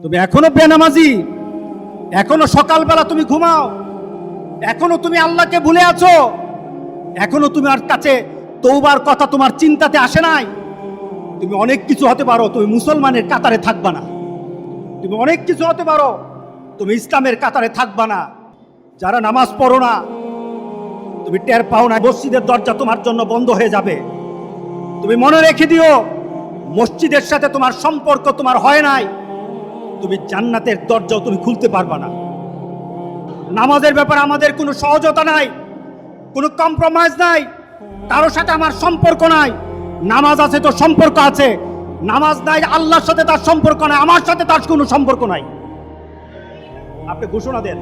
তুমি এখনো বেনামাজি, এখনো সকালবেলা তুমি ঘুমাও, এখনো তুমি আল্লাহকে ভুলে আছো, এখনো তোমার কাছে তওবার কথা তোমার চিন্তাতে আসে নাই। তুমি অনেক কিছু হতে পারো, তুমি মুসলমানের কাতারে থাকবা না। তুমি অনেক কিছু হতে পারো, তুমি ইসলামের কাতারে থাকবা না। যারা নামাজ পড়ো না, তুমি টের পাও না, মসজিদের দরজা তোমার জন্য বন্ধ হয়ে যাবে। তুমি মনে রেখে দিও, মসজিদের সাথে তোমার সম্পর্ক তোমার হয় নাই, তুমি জান্নাতের দরজাও তুমি খুলতে পারবা না। নামাজের ব্যাপারে আমাদের কোনো সহজতা নাই, কোনো কম্প্রোমাইজ নাই, কারোর সাথে আমার সম্পর্ক নাই। নামাজ আছে তো সম্পর্ক আছে, নামাজ নাই আল্লাহর সাথে তার সম্পর্ক নাই, আমার সাথে তার কোনো সম্পর্ক নাই। আপনি ঘোষণা দেন,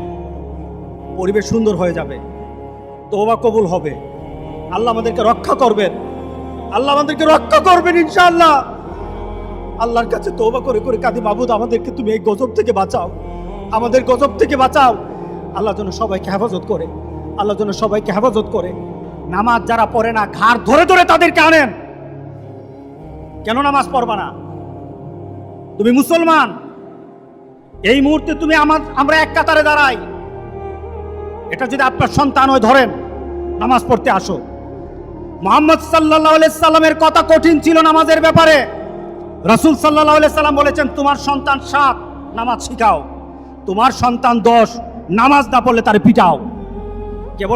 পরিবেশ সুন্দর হয়ে যাবে, তওবা কবুল হবে, আল্লাহ আমাদেরকে রক্ষা করবেন, আল্লাহ আমাদেরকে রক্ষা করবেন ইনশাআল্লাহ। আল্লাহর কাছে তওবা করে করে কাঁদি, মাবুদ আমাদেরকে তুমি এই গজব থেকে বাঁচাও, আমাদের গজব থেকে বাঁচাও। আল্লাহ যেন সবাইকে হেফাজত করে, আল্লাহ যেন সবাইকে হেফাজত করে। নামাজ যারা পড়ে না, ঘাড় ধরে ধরে তাদেরকে আনেন। কেন নামাজ পড়বা না? তুমি মুসলমান, এই মুহূর্তে তুমি আমরা এক কাতারে দাঁড়াই। এটা যদি আপনার সন্তান হয়, ধরেন নামাজ পড়তে আসো। মুহাম্মদ সাল্লাল্লাহু আলাইহি সাল্লামের কথা কঠিন ছিল নামাজের ব্যাপারে। রাসূল সাল্লাল্লাহু আলাইহি সাল্লাম বলেছেন, তোমার সন্তান 7 নামাজ শিখাও, তোমার সন্তান 10 নামাজ না পড়লে তার পিটাও।